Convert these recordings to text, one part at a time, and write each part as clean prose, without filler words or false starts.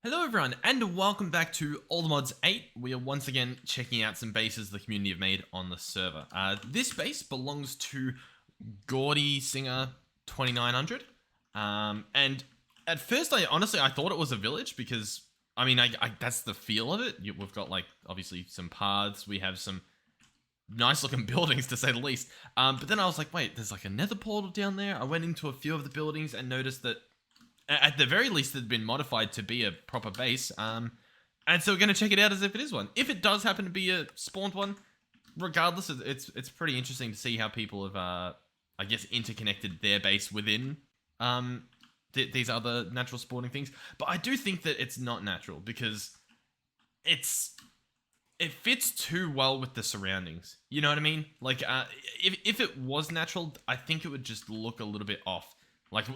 Hello everyone, and welcome back to All the Mods 8. We are once again checking out some bases the community have made on the server. This base belongs to Gaudy Singer 2900. And at first, I thought it was a village because, that's the feel of it. We've got, obviously some paths. We have some nice looking buildings, to say the least. But then I was like, wait, there's a nether portal down there. I went into a few of the buildings and noticed that at the very least, it had been modified to be a proper base. And so we're going to check it out as if it is one. If it does happen to be a spawned one, regardless, it's pretty interesting to see how people have, interconnected their base within these other natural spawning things. But I do think that it's not natural because it fits too well with the surroundings. You know what I mean? If it was natural, I think it would just look a little bit off. You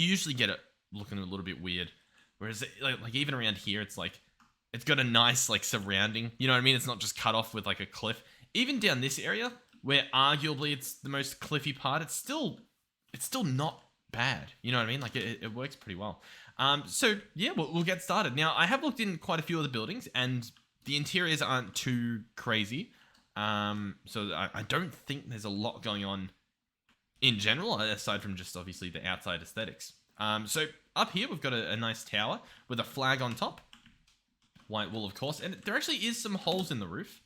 usually get it looking a little bit weird, whereas even around here, it's got a nice surrounding. You know what I mean? It's not just cut off with a cliff. Even down this area, where arguably it's the most cliffy part, it's still not bad. You know what I mean? It works pretty well. So yeah, we'll get started. Now I have looked in quite a few of the buildings, and the interiors aren't too crazy. So I don't think there's a lot going on in general, aside from just obviously the outside aesthetics. So up here, we've got a nice tower with a flag on top. White wool, of course. And there actually is some holes in the roof.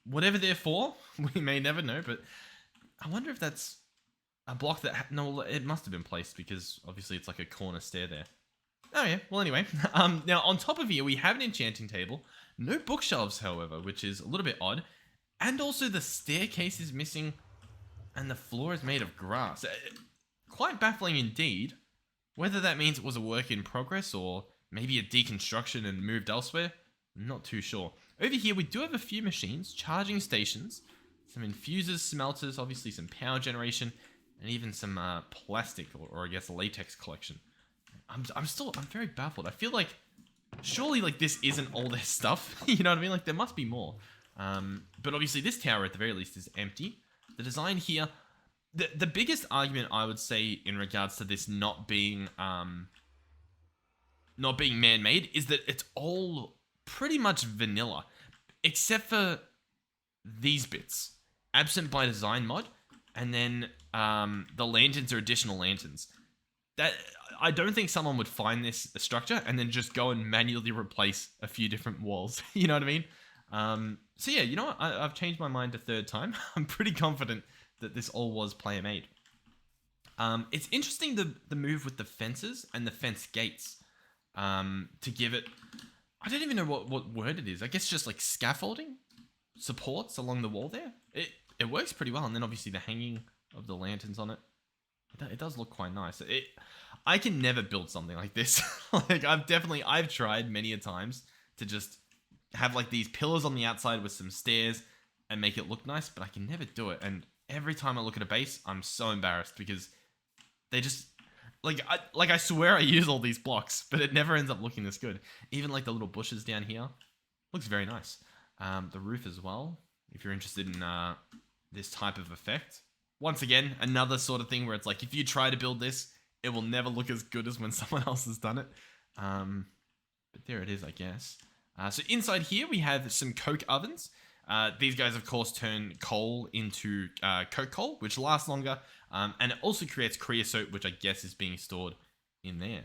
Whatever they're for, we may never know. But I wonder if that's a block that... No, it must have been placed because obviously it's like a corner stair there. Oh, yeah. Well, anyway. Now, on top of here, we have an enchanting table. No bookshelves, however, which is a little bit odd. And also the staircase is missing and the floor is made of grass. Quite baffling indeed. Whether that means it was a work in progress or maybe a deconstruction and moved elsewhere, I'm not too sure. Over here, we do have a few machines, charging stations, some infusers, smelters, obviously some power generation, and even some plastic or I guess latex collection. I'm very baffled. I feel like surely this isn't all their stuff. You know what I mean? There must be more. But obviously this tower at the very least is empty. The design here. The biggest argument I would say in regards to this not being man-made is that it's all pretty much vanilla, except for these bits. Absent by design mod, and then the lanterns are additional lanterns. That I don't think someone would find this a structure and then just go and manually replace a few different walls. You know what I mean? So yeah, you know what? I've changed my mind a third time. I'm pretty confident that this all was player made. It's interesting the move with the fences and the fence gates to give it... I don't even know what word it is. I guess just scaffolding supports along the wall there. It works pretty well. And then obviously the hanging of the lanterns on it. It does look quite nice. I can never build something like this. I've tried many a times to just have these pillars on the outside with some stairs and make it look nice, but I can never do it. And every time I look at a base, I'm so embarrassed because they just... I swear I use all these blocks, but it never ends up looking this good. Even the little bushes down here. Looks very nice. The roof as well, if you're interested in this type of effect. Once again, another sort of thing where it's if you try to build this, it will never look as good as when someone else has done it. But there it is, I guess. So inside here, we have some coke ovens. These guys, of course, turn coal into coke coal, which lasts longer, and it also creates creosote, which I guess is being stored in there.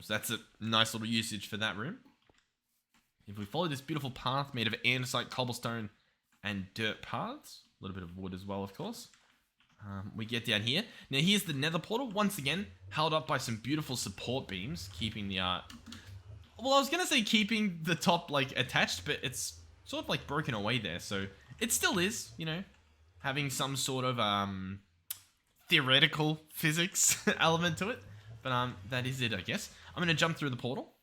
So that's a nice little usage for that room. If we follow this beautiful path made of andesite, cobblestone, and dirt paths, a little bit of wood as well, of course, we get down here. Now, here's the nether portal, once again, held up by some beautiful support beams, keeping the... Well, I was going to say keeping the top, attached, but it's sort of broken away there, so it still is, you know, having some sort of theoretical physics element to it, but that is it, I guess. I'm going to jump through the portal.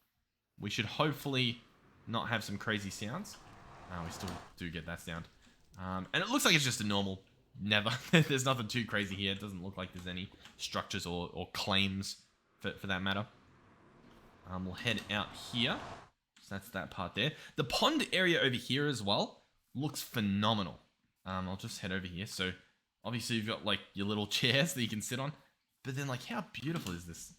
We should hopefully not have some crazy sounds. We still do get that sound. And it looks like it's just a normal nether. There's nothing too crazy here. It doesn't look like there's any structures or claims for that matter. We'll head out here. So that's that part there. The pond area over here as well looks phenomenal. I'll just head over here. So obviously you've got your little chairs that you can sit on. But then how beautiful is this?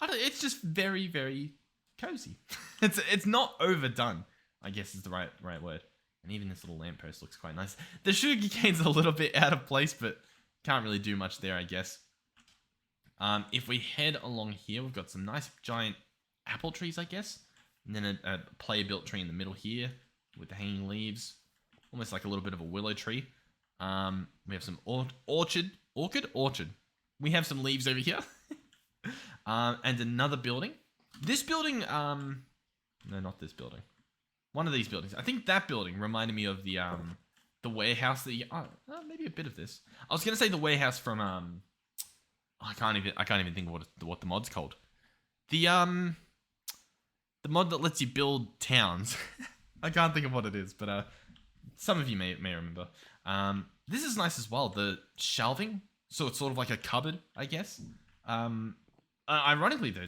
It's just very, very cozy. It's not overdone, I guess is the right word. And even this little lamppost looks quite nice. The sugar cane's a little bit out of place, but can't really do much there, I guess. If we head along here, we've got some nice giant apple trees, I guess. And then a player-built tree in the middle here with the hanging leaves. Almost like a little bit of a willow tree. We have some orchard. We have some leaves over here. And another building. This building, no, not this building. One of these buildings. I think that building reminded me of the warehouse that maybe a bit of this. I was gonna say the warehouse from I can't even think of what the mod's called. The mod that lets you build towns. I can't think of what it is, but some of you may remember. This is nice as well. The shelving, so it's sort of like a cupboard, I guess. Ironically though,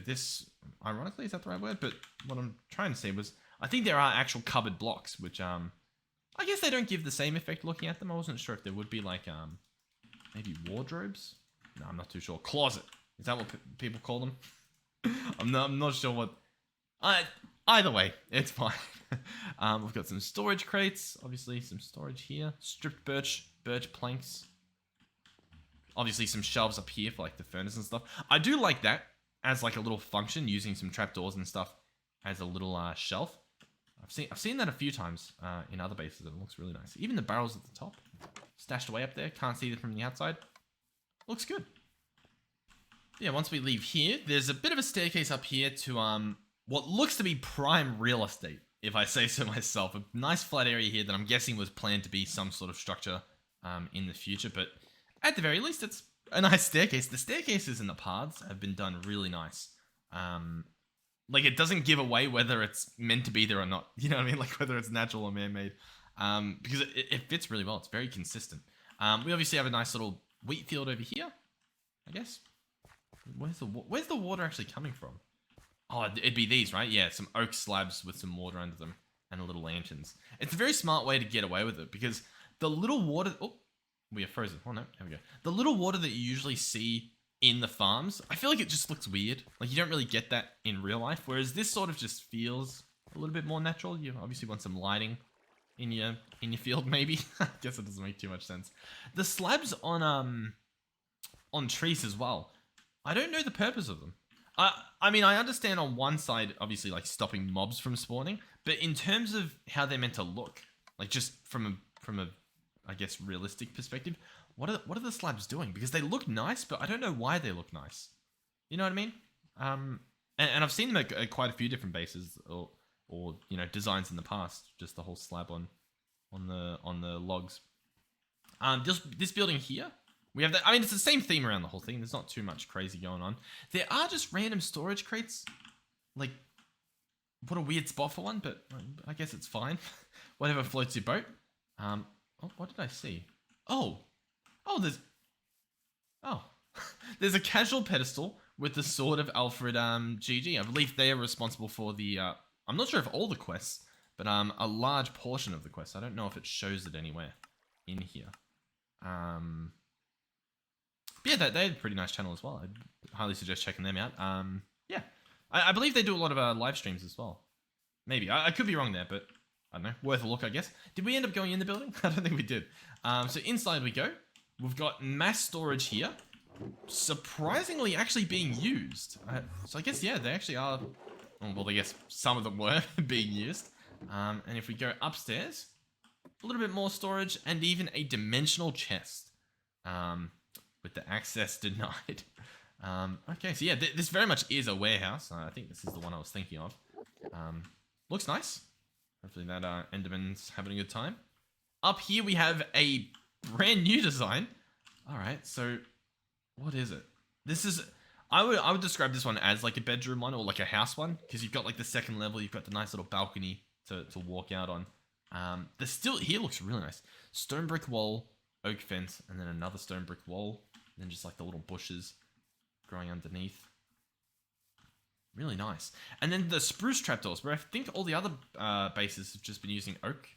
ironically, is that the right word? But what I'm trying to say was, I think there are actual cupboard blocks, which I guess they don't give the same effect looking at them. I wasn't sure if there would be like maybe wardrobes. No, I'm not too sure. Closet, is that what people call them? I'm not sure what. Either way, it's fine. We've got some storage crates, obviously some storage here. Stripped birch planks. Obviously some shelves up here for like the furnace and stuff. I do like that as like a little function, using some trapdoors and stuff as a little shelf. I've seen that a few times in other bases, and it looks really nice. Even the barrels at the top, stashed away up there, can't see them from the outside. Looks good. Yeah, once we leave here, there's a bit of a staircase up here to what looks to be prime real estate, if I say so myself. A nice flat area here that I'm guessing was planned to be some sort of structure in the future, but at the very least, it's a nice staircase. The staircases and the paths have been done really nice. Like, it doesn't give away whether it's meant to be there or not. You know what I mean? Like, whether it's natural or man-made. Because it fits really well. It's very consistent. We obviously have a nice little wheat field over here, I guess. Where's the water actually coming from? Oh, it'd be these, right? Yeah, some oak slabs with some water under them and a little lanterns. It's a very smart way to get away with it, because the little water... Oh, we are frozen. Oh, no. There we go. The little water that you usually see in the farms, I feel like it just looks weird. Like, you don't really get that in real life, whereas this sort of just feels a little bit more natural. You obviously want some lighting in your field, maybe. I guess it doesn't make too much sense. The slabs on trees as well, I don't know the purpose of them. I mean, I understand on one side, obviously, like stopping mobs from spawning, but in terms of how they're meant to look, like just from a I guess realistic perspective, what are the slabs doing? Because they look nice, but I don't know why they look nice. You know what I mean? And I've seen them at quite a few different bases or you know, designs in the past. Just the whole slab on the logs. This building here, we have that. I mean, it's the same theme around the whole thing. There's not too much crazy going on. There are just random storage crates. Like, what a weird spot for one, but I guess it's fine. Whatever floats your boat. Oh, what did I see? There's a casual pedestal with the sword of Alfred GG. I believe they are responsible for the I'm not sure if all the quests, but a large portion of the quests. I don't know if it shows it anywhere in here. But yeah, they had a pretty nice channel as well. I'd highly suggest checking them out. Yeah, I believe they do a lot of live streams as well. Maybe I could be wrong there, but I don't know, worth a look, I guess. Did we end up going in the building? I don't think we did. So inside we go. We've got mass storage here. Surprisingly actually being used. So I guess, yeah, they actually are... Well, I guess some of them were being used. And if we go upstairs, a little bit more storage and even a dimensional chest. With the access denied. Okay, so yeah, this very much is a warehouse. I think this is the one I was thinking of. Looks nice. Hopefully that Enderman's having a good time. Up here we have a brand new design. Alright, so what is it? This is... I would describe this one as like a bedroom one or like a house one, because you've got like the second level, you've got the nice little balcony to walk out on. The still here looks really nice. Stone brick wall, oak fence, and then another stone brick wall, and then just like the little bushes growing underneath. Really nice. And then the spruce trapdoors, where I think all the other bases have just been using oak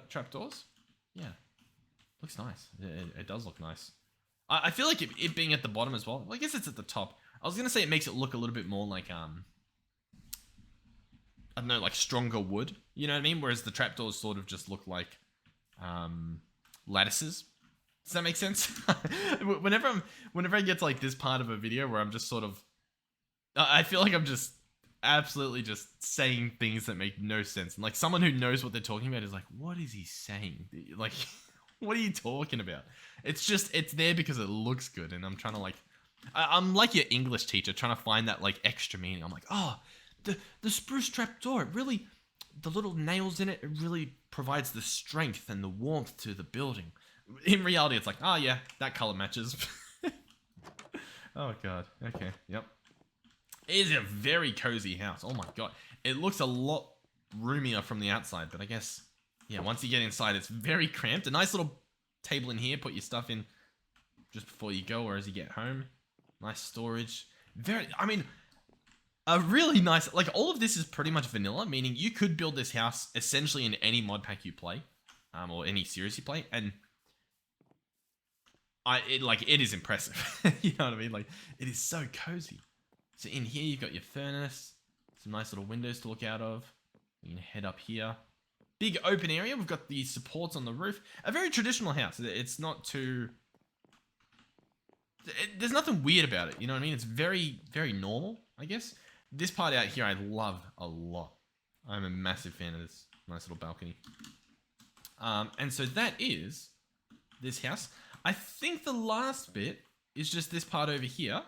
trapdoors. Yeah, looks nice. It does look nice. I feel like it being at the bottom as well. I guess it's at the top. I was gonna say it makes it look a little bit more like don't know, like stronger wood. You know what I mean? Whereas the trapdoors sort of just look like lattices. Does that make sense? Whenever I get to like this part of a video where I'm just sort of, I feel like I'm just absolutely just saying things that make no sense. And like someone who knows what they're talking about is like, what is he saying? Like, what are you talking about? It's there because it looks good. And I'm trying to like, I'm like your English teacher trying to find that like extra meaning. I'm like, oh, the spruce trapdoor, it really, the little nails in it, it really provides the strength and the warmth to the building. In reality, it's like, oh yeah, that color matches. Oh god. Okay. Yep. It is a very cozy house. Oh my god. It looks a lot roomier from the outside, but I guess, yeah, once you get inside, it's very cramped. A nice little table in here. Put your stuff in just before you go or as you get home. Nice storage. I mean, a really nice, like all of this is pretty much vanilla, meaning you could build this house essentially in any mod pack you play, or any series you play, and it is impressive. You know what I mean? Like, it is so cozy. So in here, you've got your furnace, some nice little windows to look out of. You can head up here. Big open area. We've got the supports on the roof. A very traditional house. It's not too... there's nothing weird about it. You know what I mean? It's very, very normal, I guess. This part out here, I love a lot. I'm a massive fan of this nice little balcony. And so that is this house. I think the last bit is just this part over here,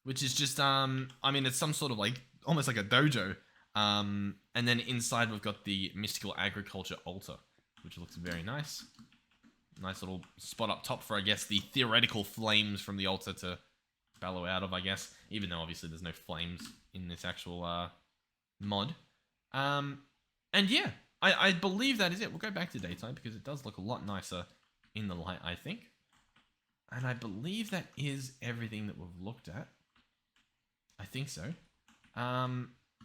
which is just, I mean, it's some sort of like, almost like a dojo. And then inside we've got the mystical agriculture altar, which looks very nice. Nice little spot up top for, I guess, the theoretical flames from the altar to bellow out of, I guess. Even though obviously there's no flames in this actual mod. And yeah, I believe that is it. We'll go back to daytime because it does look a lot nicer in the light, I think. And I believe that is everything that we've looked at. I think so.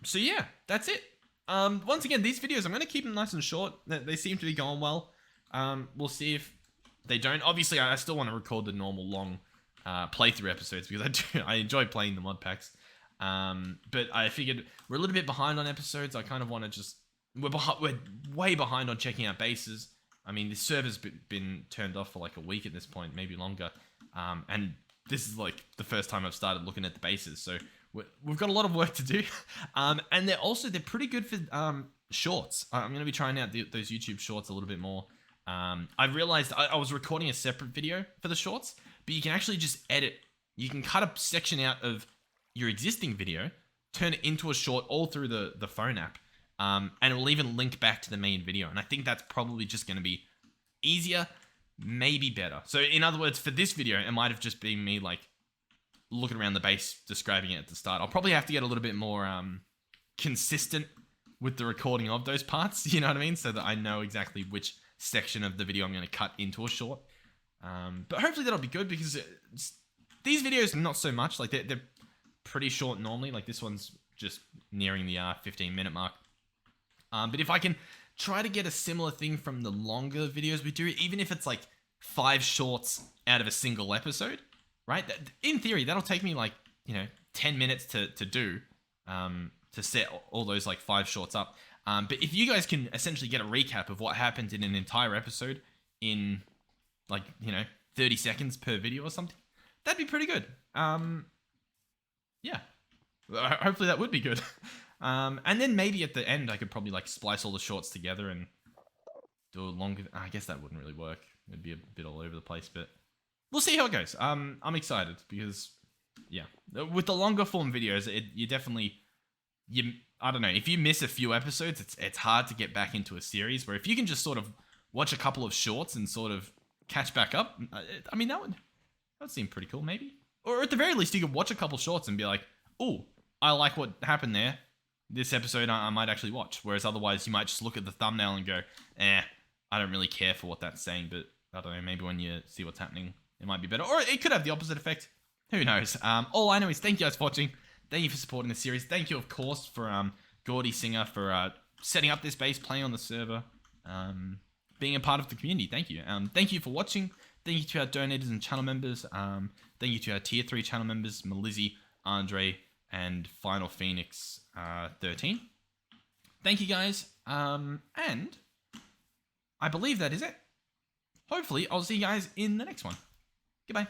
So yeah, that's it. Once again, these videos, I'm going to keep them nice and short. They seem to be going well. We'll see if they don't. Obviously, I still want to record the normal long playthrough episodes because I enjoy playing the mod packs. But I figured we're a little bit behind on episodes. I kind of want to just... We're way behind on checking out bases. I mean, the server's been turned off for like a week at this point, maybe longer. And this is like the first time I've started looking at the bases. So we've got a lot of work to do. And they're pretty good for shorts. I'm going to be trying out those YouTube shorts a little bit more. I realized I was recording a separate video for the shorts, but you can actually just edit. You can cut a section out of your existing video, turn it into a short all through the phone app. And it will even link back to the main video. And I think that's probably just going to be easier, maybe better. So in other words, for this video, it might have just been me like looking around the base, describing it at the start. I'll probably have to get a little bit more consistent with the recording of those parts, you know what I mean? So that I know exactly which section of the video I'm going to cut into a short. But hopefully that'll be good because these videos, not so much. Like they're pretty short normally. Like this one's just nearing the 15-minute mark. But if I can try to get a similar thing from the longer videos we do, even if it's like 5 shorts out of a single episode, right? In theory, that'll take me like, 10 minutes to do, to set all those like 5 shorts up. But if you guys can essentially get a recap of what happened in an entire episode in like, 30 seconds per video or something, that'd be pretty good. Yeah. Hopefully that would be good. And then maybe at the end, I could probably like splice all the shorts together and do a longer... I guess that wouldn't really work. It'd be a bit all over the place, but we'll see how it goes. I'm excited because, yeah, with the longer form videos, you definitely... I don't know, if you miss a few episodes, it's hard to get back into a series, where if you can just sort of watch a couple of shorts and sort of catch back up, I mean, that would seem pretty cool, maybe. Or at the very least, you could watch a couple shorts and be like, oh, I like what happened there. This episode I might actually watch. Whereas otherwise, you might just look at the thumbnail and go, I don't really care for what that's saying, but I don't know, maybe when you see what's happening, it might be better. Or it could have the opposite effect. Who knows? All I know is thank you guys for watching. Thank you for supporting the series. Thank you, of course, for Gordy Singer for setting up this base, playing on the server, being a part of the community. Thank you. Thank you for watching. Thank you to our donators and channel members. Thank you to our Tier 3 channel members, Melizzi, Andre, and Final Phoenix 13. thank you guys. And I believe that is it. Hopefully, I'll see you guys in the next one. Goodbye.